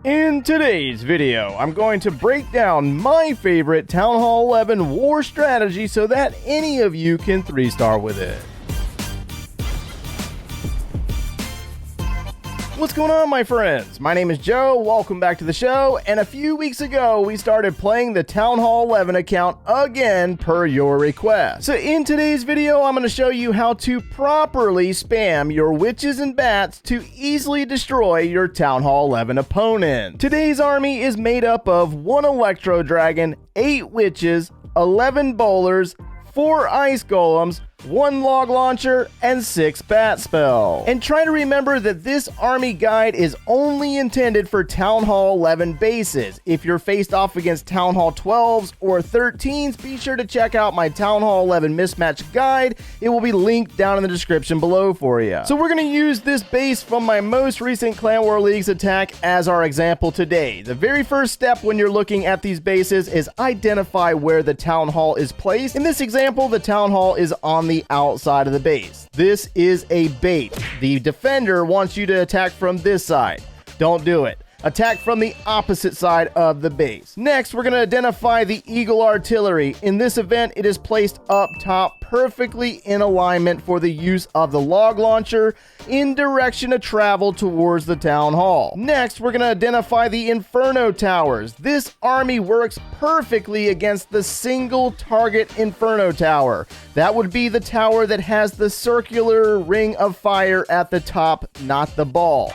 In today's video, I'm going to break down my favorite Town Hall 11 War strategy so that any of you can 3-star with it. What's going on, my friends? My name is Joe, welcome back to the show, and a few weeks ago we started playing the Town Hall 11 account again per your request. So in today's video, I'm going to show you how to properly spam your witches and bats to easily destroy your Town Hall 11 opponent. Today's army is made up of 1 Electro Dragon, 8 witches, 11 bowlers, 4 ice golems, 1 log launcher, and 6 bat spells. And try to remember that this army guide is only intended for Town Hall 11 bases. If you're faced off against Town Hall 12s or 13s, be sure to check out my Town Hall 11 mismatch guide. It will be linked down in the description below for you. So we're going to use this base from my most recent Clan War Leagues attack as our example today. The very first step when you're looking at these bases is identify where the Town Hall is placed. In this example, the Town Hall is on the outside of the base. This is a bait. The defender wants you to attack from this side. Don't do it. Attack from the opposite side of the base. Next, we're going to identify the Eagle Artillery. In this event, it is placed up top perfectly in alignment for the use of the log launcher in direction of travel towards the Town Hall. Next, we're going to identify the Inferno Towers. This army works perfectly against the single target Inferno Tower. That would be the tower that has the circular ring of fire at the top, not the ball.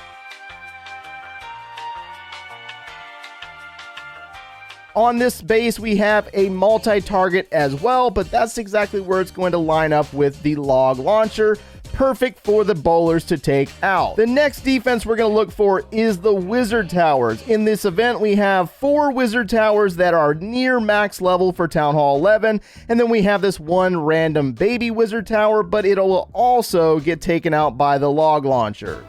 On this base, we have a multi-target as well, but that's exactly where it's going to line up with the log launcher. Perfect for the bowlers to take out. The next defense we're going to look for is the wizard towers. In this event, we have 4 wizard towers that are near max level for Town Hall 11, and then we have this 1 random baby wizard tower, but it'll also get taken out by the log launcher.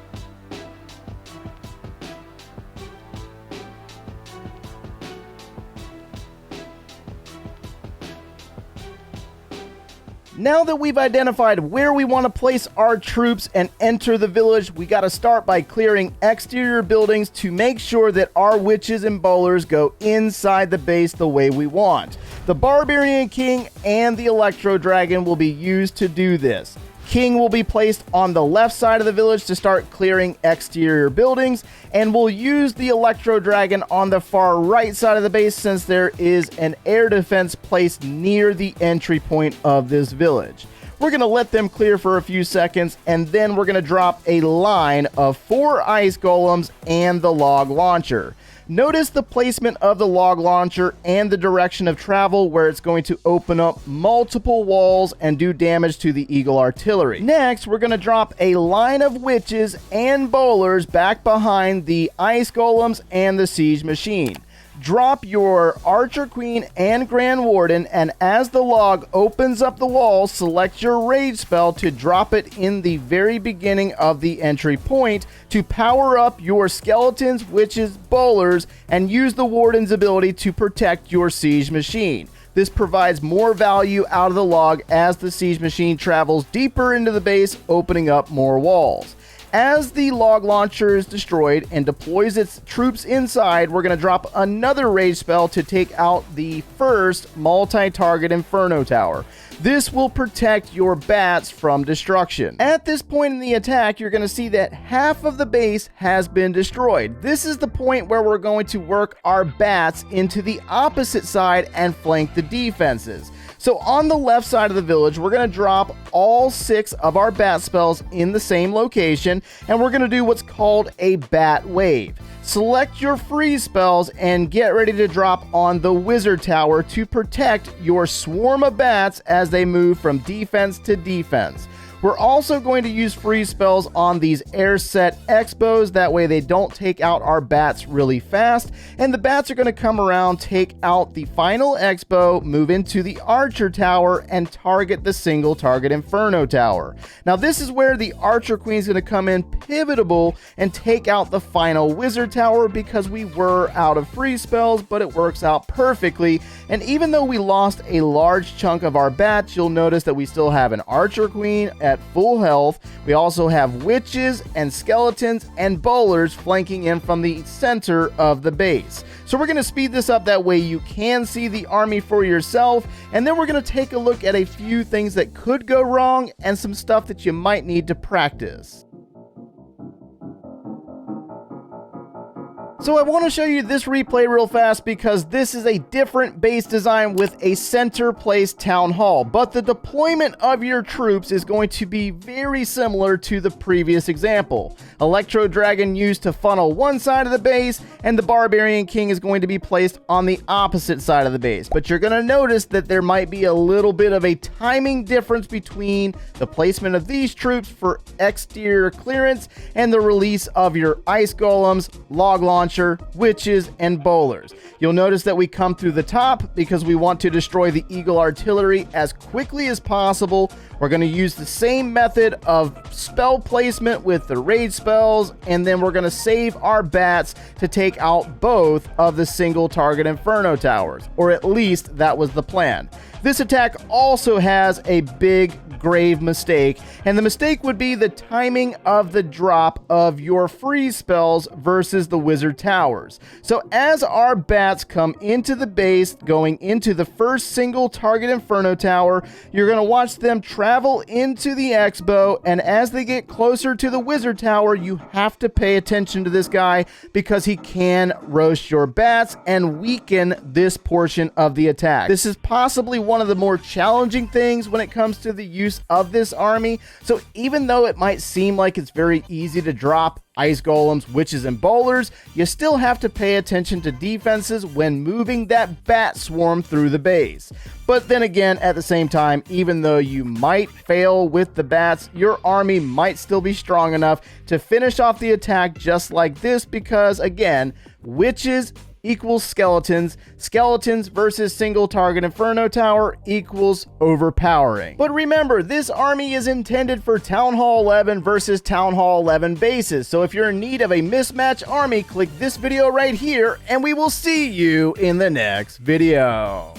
Now that we've identified where we want to place our troops and enter the village, we got to start by clearing exterior buildings to make sure that our witches and bowlers go inside the base the way we want. The Barbarian King and the Electro Dragon will be used to do this. King will be placed on the left side of the village to start clearing exterior buildings, and we'll use the Electro Dragon on the far right side of the base since there is an air defense placed near the entry point of this village. We're going to let them clear for a few seconds, and then we're going to drop a line of 4 ice golems and the log launcher. Notice the placement of the log launcher and the direction of travel where it's going to open up multiple walls and do damage to the Eagle Artillery. Next, we're going to drop a line of witches and bowlers back behind the ice golems and the siege machine. Drop your Archer Queen and Grand Warden, and as the log opens up the wall, select your rage spell to drop it in the very beginning of the entry point to power up your skeletons, witches, bowlers, and use the Warden's ability to protect your siege machine. This provides more value out of the log as the siege machine travels deeper into the base, opening up more walls. As the log launcher is destroyed and deploys its troops inside, we're going to drop another rage spell to take out the first multi-target Inferno Tower. This will protect your bats from destruction. At this point in the attack, you're going to see that half of the base has been destroyed. This is the point where we're going to work our bats into the opposite side and flank the defenses. So on the left side of the village, we're going to drop all 6 of our bat spells in the same location, and we're going to do what's called a bat wave. Select your freeze spells and get ready to drop on the wizard tower to protect your swarm of bats as they move from defense to defense. We're also going to use freeze spells on these air set X-bows, that way they don't take out our bats really fast, and the bats are going to come around, take out the final X-bow, move into the Archer Tower, and target the single target Inferno Tower. Now this is where the Archer Queen is going to come in pivotal and take out the final Wizard Tower because we were out of freeze spells, but it works out perfectly, and even though we lost a large chunk of our bats, you'll notice that we still have an Archer Queen at at full health. We also have witches and skeletons and bowlers flanking in from the center of the base. So we're going to speed this up, that way you can see the army for yourself, and then we're going to take a look at a few things that could go wrong and some stuff that you might need to practice. So I want to show you this replay real fast because this is a different base design with a center place town hall, but the deployment of your troops is going to be very similar to the previous example. Electro Dragon used to funnel one side of the base, and the Barbarian King is going to be placed on the opposite side of the base. But you're going to notice that there might be a little bit of a timing difference between the placement of these troops for exterior clearance and the release of your Ice Golems, Log Launcher, witches, and bowlers. You'll notice that we come through the top because we want to destroy the Eagle Artillery as quickly as possible. We're going to use the same method of spell placement with the rage spells, and then we're going to save our bats to take out both of the single target Inferno towers, or at least that was the plan. This attack also has a big grave mistake, and the mistake would be the timing of the drop of your freeze spells versus the wizard towers. So as our bats come into the base, going into the first single target Inferno tower, you're going to watch them travel into the X-bow, and as they get closer to the wizard tower, you have to pay attention to this guy because he can roast your bats and weaken this portion of the attack. This is possibly one of the more challenging things when it comes to the use of this army. So even though it might seem like it's very easy to drop Ice Golems, witches, and bowlers, you still have to pay attention to defenses when moving that bat swarm through the base. But then again, at the same time, even though you might fail with the bats, your army might still be strong enough to finish off the attack just like this because, again, witches equals skeletons. Skeletons versus single target Inferno tower equals overpowering. But remember, this army is intended for Town Hall 11 versus Town Hall 11 bases. So if you're in need of a mismatch army, click this video right here, and we will see you in the next video.